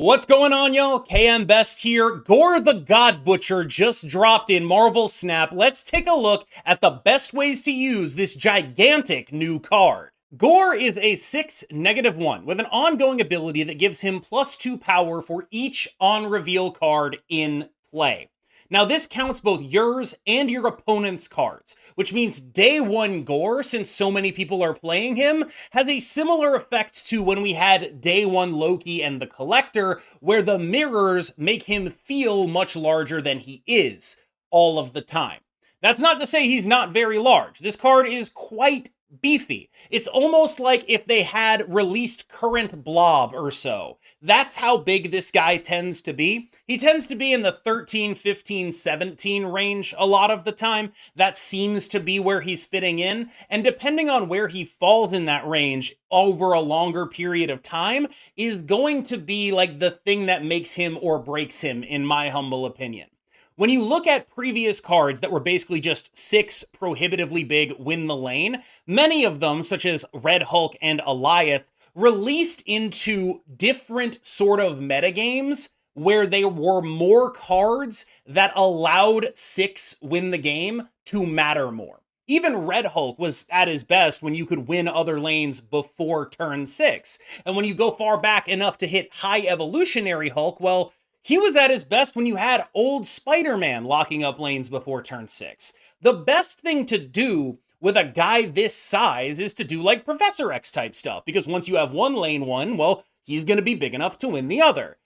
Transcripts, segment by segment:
What's going on, y'all? KM Best here. Gorr the God Butcher just dropped in Marvel Snap. Let's take a look at the best ways to use this gigantic new card. Gorr is a 6-1 with an ongoing ability that gives him +2 power for each on-reveal card in play. Now, this counts both yours and your opponent's cards, which means day one Gorr, since so many people are playing him, has a similar effect to when we had day one Loki and the Collector, where the mirrors make him feel much larger than he is all of the time. That's not to say he's not very large. This card is quite beefy. It's almost like if they had released Current Blob or so. That's how big this guy tends to be. He tends to be in the 13, 15, 17 range a lot of the time. That seems to be where he's fitting in. And depending on where he falls in that range over a longer period of time is going to be like the thing that makes him or breaks him, in my humble opinion. When you look at previous cards that were basically just 6 prohibitively big win the lane, many of them, such as Red Hulk and Alioth, released into different sort of metagames where there were more cards that allowed 6 win the game to matter more. Even Red Hulk was at his best when you could win other lanes before turn 6. And when you go far back enough to hit High Evolutionary Hulk, well, he was at his best when you had old Spider-Man locking up lanes before turn 6. The best thing to do with a guy this size is to do like Professor X type stuff, because once you have one lane one, well, he's going to be big enough to win the other.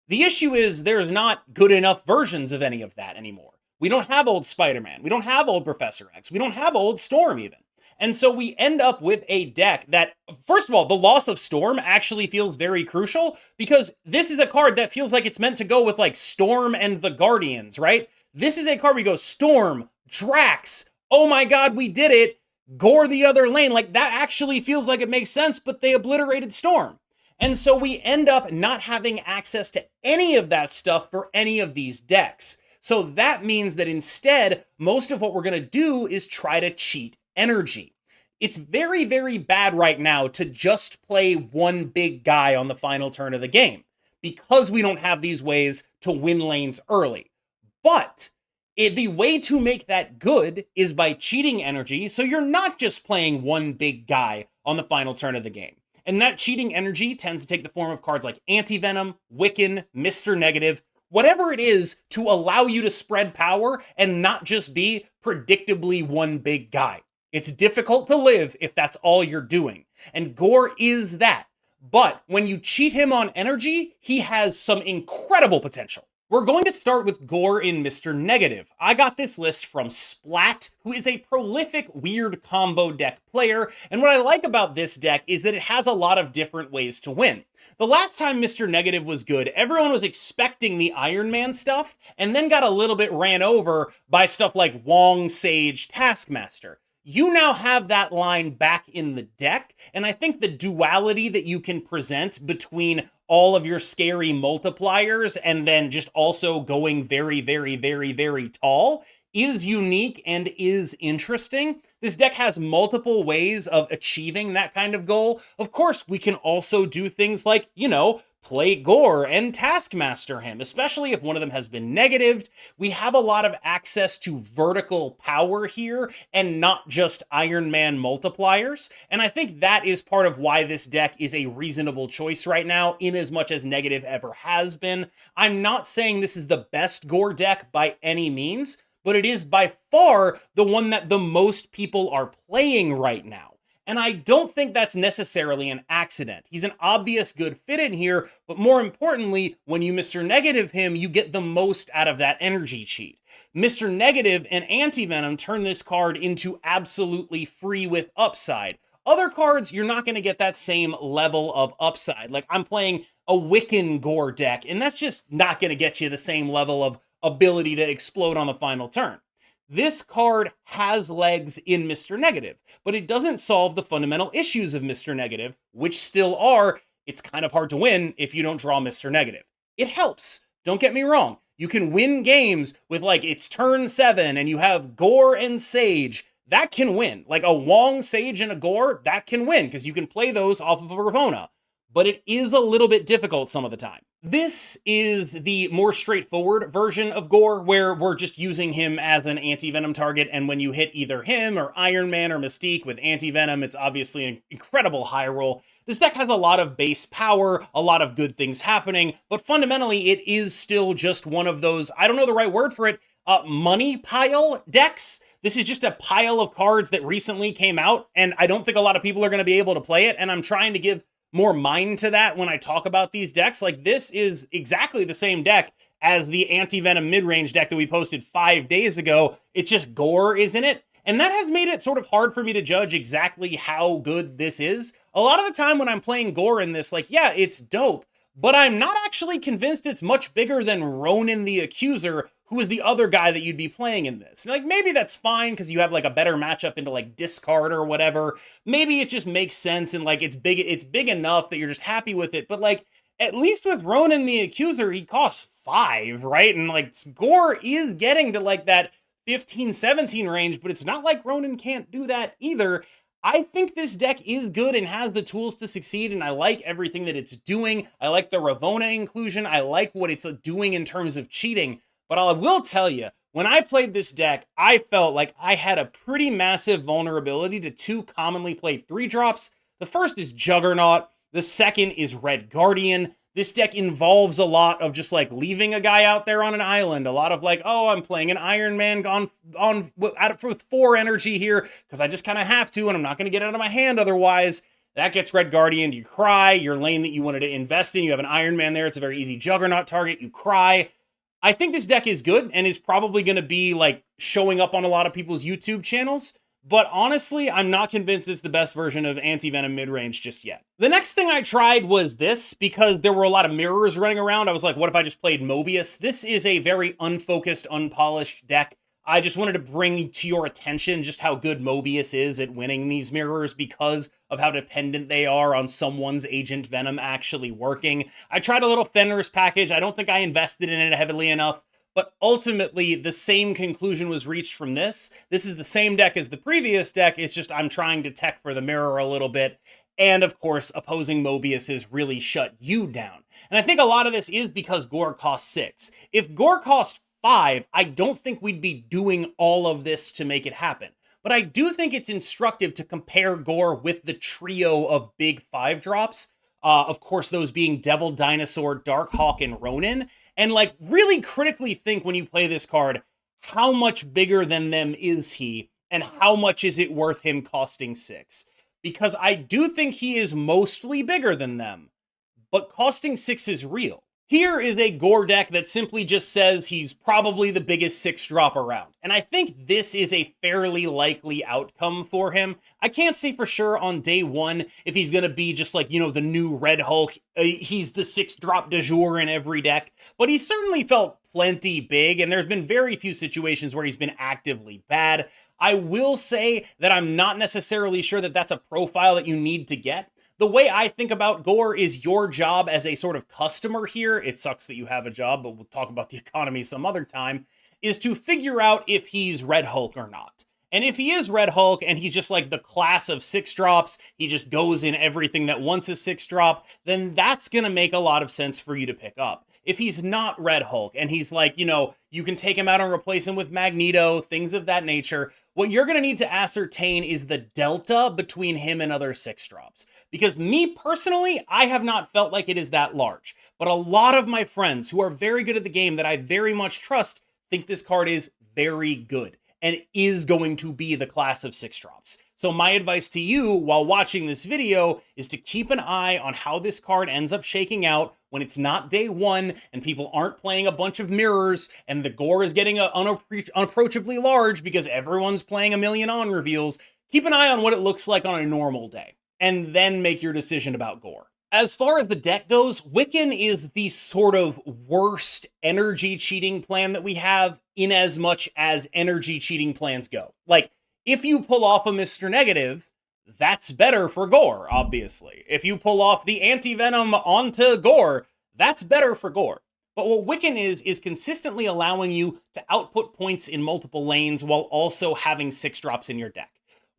The issue is there's not good enough versions of any of that anymore. We don't have old Spider-Man. We don't have old Professor X. We don't have old Storm even. And so we end up with a deck that, first of all, the loss of Storm actually feels very crucial because this is a card that feels like it's meant to go with like Storm and the Guardians, right? This is a card where we go Storm, Drax, oh my god, we did it, Gorr the other lane. Like that actually feels like it makes sense, but they obliterated Storm. And so we end up not having access to any of that stuff for any of these decks. So that means that instead, most of what we're going to do is try to cheat energy. It's very, very bad right now to just play one big guy on the final turn of the game because we don't have these ways to win lanes early. But the way to make that good is by cheating energy, so you're not just playing one big guy on the final turn of the game. And that cheating energy tends to take the form of cards like Anti-Venom, Wiccan, Mr. Negative, whatever it is to allow you to spread power and not just be predictably one big guy. It's difficult to live if that's all you're doing. And Gorr is that. But when you cheat him on energy, he has some incredible potential. We're going to start with Gorr in Mr. Negative. I got this list from Splat, who is a prolific weird combo deck player, and what I like about this deck is that it has a lot of different ways to win. The last time Mr. Negative was good, everyone was expecting the Iron Man stuff, and then got a little bit ran over by stuff like Wong, Sage, Taskmaster. You now have that line back in the deck, and I think the duality that you can present between all of your scary multipliers and then just also going very, very, very, very tall is unique and is interesting. This deck has multiple ways of achieving that kind of goal. Of course, we can also do things like, play Gorr and Taskmaster him, especially if one of them has been negatived. We have a lot of access to vertical power here and not just Iron Man multipliers. And I think that is part of why this deck is a reasonable choice right now, in as much as negative ever has been. I'm not saying this is the best Gorr deck by any means, but it is by far the one that the most people are playing right now. And I don't think that's necessarily an accident. He's an obvious good fit in here, but more importantly, when you Mr. Negative him, you get the most out of that energy cheat. Mr. Negative and Anti-Venom turn this card into absolutely free with upside. Other cards, you're not going to get that same level of upside. Like I'm playing a Wiccan Gorr deck, and that's just not going to get you the same level of ability to explode on the final turn. This card has legs in Mr. Negative, but it doesn't solve the fundamental issues of Mr. Negative, which still are, it's kind of hard to win if you don't draw Mr. Negative. It helps, don't get me wrong. You can win games with like, it's turn 7 and you have Gorr and Sage. That can win. Like a Wong, Sage, and a Gorr, that can win because you can play those off of a Ravona. but it is a little bit difficult some of the time. This is the more straightforward version of Gorr, where we're just using him as an anti-venom target, and when you hit either him or Iron Man or Mystique with anti-venom, it's obviously an incredible high roll. This deck has a lot of base power, a lot of good things happening, but fundamentally it is still just one of those, I don't know the right word for it, money pile decks. This is just a pile of cards that recently came out, and I don't think a lot of people are going to be able to play it, and I'm trying to give more mind to that when I talk about these decks. Like, this is exactly the same deck as the anti-venom mid-range deck that we posted 5 days ago. It's just Gorr is in it. And that has made it sort of hard for me to judge exactly how good this is. A lot of the time when I'm playing Gorr in this, like, yeah, it's dope, but I'm not actually convinced it's much bigger than Ronan the Accuser, who is the other guy that you'd be playing in this. Like, maybe that's fine because you have like a better matchup into like discard or whatever. Maybe it just makes sense and like it's big enough that you're just happy with it. But like, at least with Ronan the Accuser, he costs 5, right? And like, Gorr is getting to like that 15, 17 range, but it's not like Ronan can't do that either. I think this deck is good and has the tools to succeed, and I like everything that it's doing. I like the Ravonna inclusion. I like what it's doing in terms of cheating. But I will tell you, when I played this deck, I felt like I had a pretty massive vulnerability to 2 commonly played 3-drops. The first is Juggernaut. The second is Red Guardian. This deck involves a lot of just like leaving a guy out there on an island. A lot of like, oh, I'm playing an Iron Man with 4 energy here because I just kind of have to, and I'm not going to get it out of my hand otherwise. That gets Red Guardian. You cry. Your lane that you wanted to invest in, you have an Iron Man there. It's a very easy Juggernaut target. You cry. I think this deck is good and is probably going to be like showing up on a lot of people's YouTube channels. But honestly, I'm not convinced it's the best version of Anti-Venom mid-range just yet. The next thing I tried was this, because there were a lot of mirrors running around. I was like, what if I just played Mobius? This is a very unfocused, unpolished deck. I just wanted to bring to your attention just how good Mobius is at winning these mirrors because of how dependent they are on someone's Agent Venom actually working. I tried a little Fenris package. I don't think I invested in it heavily enough. But ultimately, the same conclusion was reached from this. This is the same deck as the previous deck. It's just I'm trying to tech for the mirror a little bit. And of course, opposing Mobius has really shut you down. And I think a lot of this is because Gorr costs 6. If Gorr cost 5, I don't think we'd be doing all of this to make it happen. But I do think it's instructive to compare Gorr with the trio of big 5-drops. Of course, those being Devil, Dinosaur, Darkhawk, and Ronin. And like really critically think when you play this card, how much bigger than them is he? And how much is it worth him costing 6? Because I do think he is mostly bigger than them, but costing 6 is real. Here is a Gorr deck that simply just says he's probably the biggest 6-drop around. And I think this is a fairly likely outcome for him. I can't say for sure on day 1 if he's going to be just like, you know, the new Red Hulk. He's the 6-drop du jour in every deck. But he certainly felt plenty big, and there's been very few situations where he's been actively bad. I will say that I'm not necessarily sure that that's a profile that you need to get. The way I think about Gorr is your job as a sort of customer here, it sucks that you have a job, but we'll talk about the economy some other time, is to figure out if he's Red Hulk or not. And if he is Red Hulk and he's just like the class of 6-drops, he just goes in everything that wants a 6-drop, then that's going to make a lot of sense for you to pick up. If he's not Red Hulk and he's like, you know, you can take him out and replace him with Magneto, things of that nature, what you're going to need to ascertain is the delta between him and other 6-drops. Because me personally, I have not felt like it is that large. But a lot of my friends who are very good at the game that I very much trust think this card is very good and is going to be the class of 6-drops. So my advice to you while watching this video is to keep an eye on how this card ends up shaking out when it's not day 1 and people aren't playing a bunch of mirrors and the Gorr is getting unapproachably large because everyone's playing a million on reveals. Keep an eye on what it looks like on a normal day and then make your decision about Gorr. As far as the deck goes, Wiccan is the sort of worst energy cheating plan that we have in as much as energy cheating plans go. Like, if you pull off a Mr. Negative, that's better for Gorr, obviously. If you pull off the anti-venom onto Gorr, that's better for Gorr. But what Wiccan is consistently allowing you to output points in multiple lanes while also having 6-drops in your deck.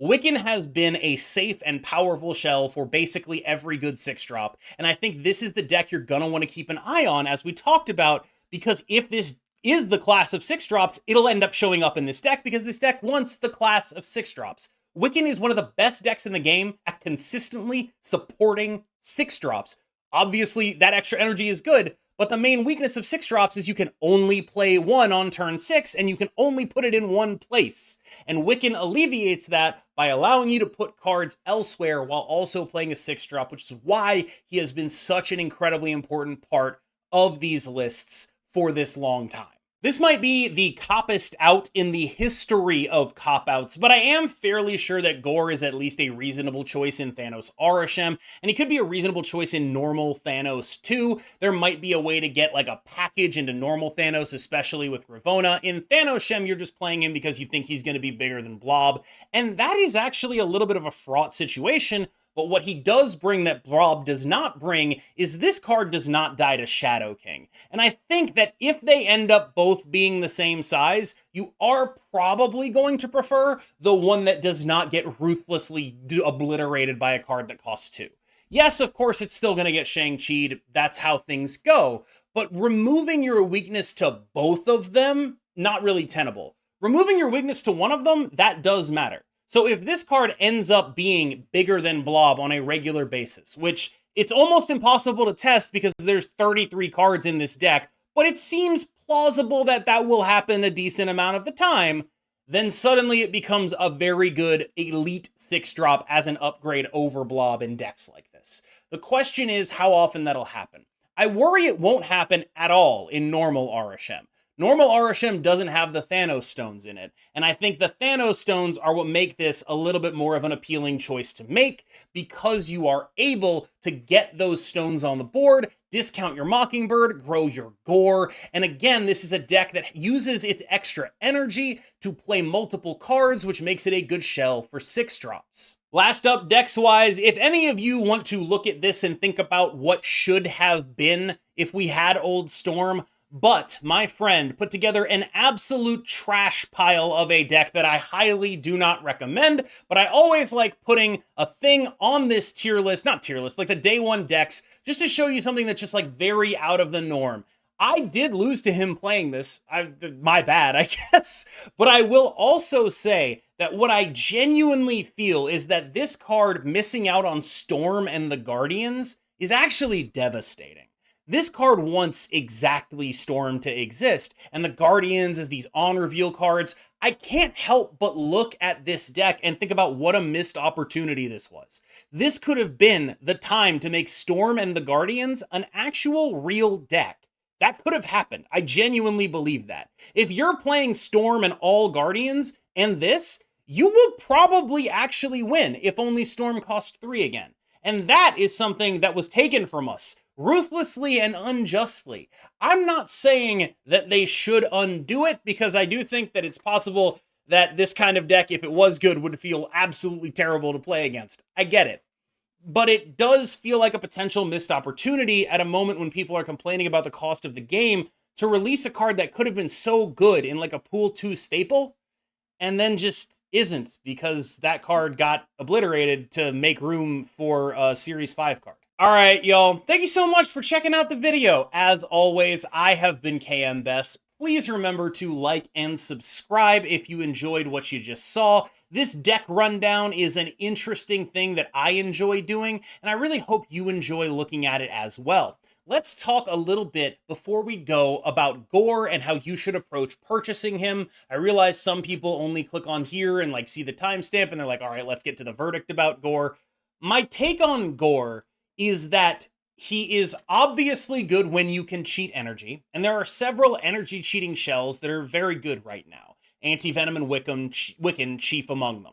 Wiccan has been a safe and powerful shell for basically every good 6-drop, and I think this is the deck you're gonna want to keep an eye on, as we talked about, because if this is the class of 6-drops, it'll end up showing up in this deck, because this deck wants the class of 6-drops. Wiccan is one of the best decks in the game at consistently supporting 6-drops. Obviously, that extra energy is good, but the main weakness of 6-drops is you can only play one on turn 6, and you can only put it in one place. And Wiccan alleviates that by allowing you to put cards elsewhere while also playing a 6-drop, which is why he has been such an incredibly important part of these lists for this long time. This might be the copest out in the history of cop-outs, but I am fairly sure that Gorr is at least a reasonable choice in Thanos Aurashem, and he could be a reasonable choice in normal Thanos too. There might be a way to get like a package into normal Thanos, especially with Ravonna. In Thanos-shem, you're just playing him because you think he's going to be bigger than Blob, and that is actually a little bit of a fraught situation. But what he does bring that Blob does not bring is this card does not die to Shadow King. And I think that if they end up both being the same size, you are probably going to prefer the one that does not get ruthlessly obliterated by a card that costs 2. Yes, of course, it's still going to get Shang-Chi'd. That's how things go. But removing your weakness to both of them, not really tenable. Removing your weakness to one of them, that does matter. So if this card ends up being bigger than Blob on a regular basis, which it's almost impossible to test because there's 33 cards in this deck, but it seems plausible that that will happen a decent amount of the time, then suddenly it becomes a very good elite 6-drop as an upgrade over Blob in decks like this. The question is how often that'll happen. I worry it won't happen at all in normal Aurashem. Normal Aurashem doesn't have the Thanos stones in it, and I think the Thanos stones are what make this a little bit more of an appealing choice to make, because you are able to get those stones on the board, discount your Mockingbird, grow your Gorr, and again, this is a deck that uses its extra energy to play multiple cards, which makes it a good shell for 6-drops. Last up, decks-wise, if any of you want to look at this and think about what should have been if we had Old Storm, but my friend put together an absolute trash pile of a deck that I highly do not recommend, but I always like putting a thing on this tier list, not tier list, like the day one decks, just to show you something that's just like very out of the norm. I did lose to him playing this, my bad, I guess, but I will also say that what I genuinely feel is that this card missing out on Storm and the Guardians is actually devastating. This card wants exactly Storm to exist, and the Guardians as these on-reveal cards. I can't help but look at this deck and think about what a missed opportunity this was. This could have been the time to make Storm and the Guardians an actual real deck. That could have happened. I genuinely believe that. If you're playing Storm and all Guardians and this, you will probably actually win if only Storm cost 3 again. And that is something that was taken from us ruthlessly and unjustly. I'm not saying that they should undo it, because I do think that it's possible that this kind of deck, if it was good, would feel absolutely terrible to play against. I get it. But it does feel like a potential missed opportunity at a moment when people are complaining about the cost of the game to release a card that could have been so good in like a Pool 2 staple, and then just isn't, because that card got obliterated to make room for a Series 5 card. All right, y'all. Thank you so much for checking out the video. As always, I have been KM Best. Please remember to like and subscribe if you enjoyed what you just saw. This deck rundown is an interesting thing that I enjoy doing, and I really hope you enjoy looking at it as well. Let's talk a little bit before we go about Gorr and how you should approach purchasing him. I realize some people only click on here and like see the timestamp and they're like, all right, let's get to the verdict about Gorr. My take on Gorr is that he is obviously good when you can cheat energy, and there are several energy cheating shells that are very good right now. Anti-Venom and Wiccan chief among them.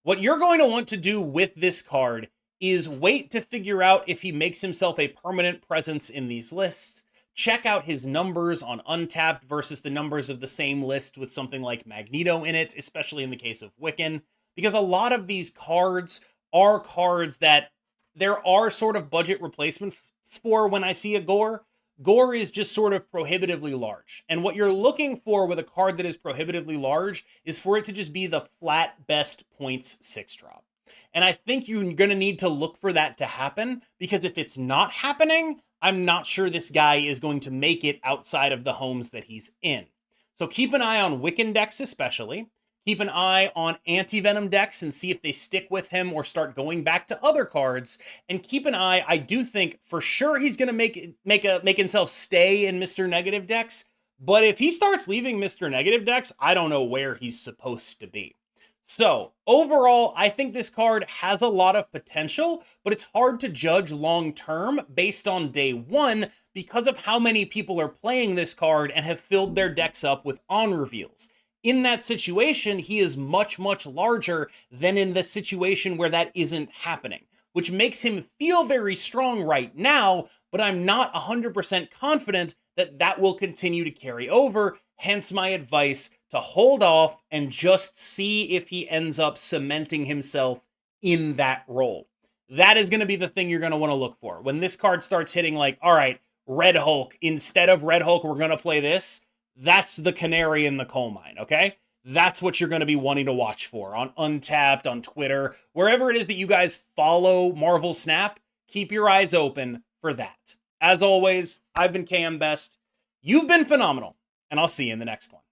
What you're going to want to do with this card is wait to figure out if he makes himself a permanent presence in these lists. Check out his numbers on Untapped versus the numbers of the same list with something like Magneto in it, especially in the case of Wiccan, because a lot of these cards are cards that there are sort of budget replacements for when I see a Gorr, Gorr is just sort of prohibitively large. And what you're looking for with a card that is prohibitively large is for it to just be the flat best points 6-drop. And I think you're going to need to look for that to happen, because if it's not happening, I'm not sure this guy is going to make it outside of the homes that he's in. So keep an eye on Wiccan decks especially. Keep an eye on anti-venom decks and see if they stick with him or start going back to other cards. And keep an eye, I do think for sure he's going to make himself stay in Mr. Negative decks. But if he starts leaving Mr. Negative decks, I don't know where he's supposed to be. So overall, I think this card has a lot of potential, but it's hard to judge long term based on day one because of how many people are playing this card and have filled their decks up with on reveals. In that situation, he is much, much larger than in the situation where that isn't happening, which makes him feel very strong right now, but I'm not 100% confident that that will continue to carry over. Hence my advice to hold off and just see if he ends up cementing himself in that role. That is going to be the thing you're going to want to look for. When this card starts hitting like, all right, Red Hulk, instead of Red Hulk, we're going to play this. That's the canary in the coal mine, okay? That's what you're going to be wanting to watch for on Untapped, on Twitter, wherever it is that you guys follow Marvel Snap. Keep your eyes open for that. As always, I've been KM Best. You've been phenomenal, and I'll see you in the next one.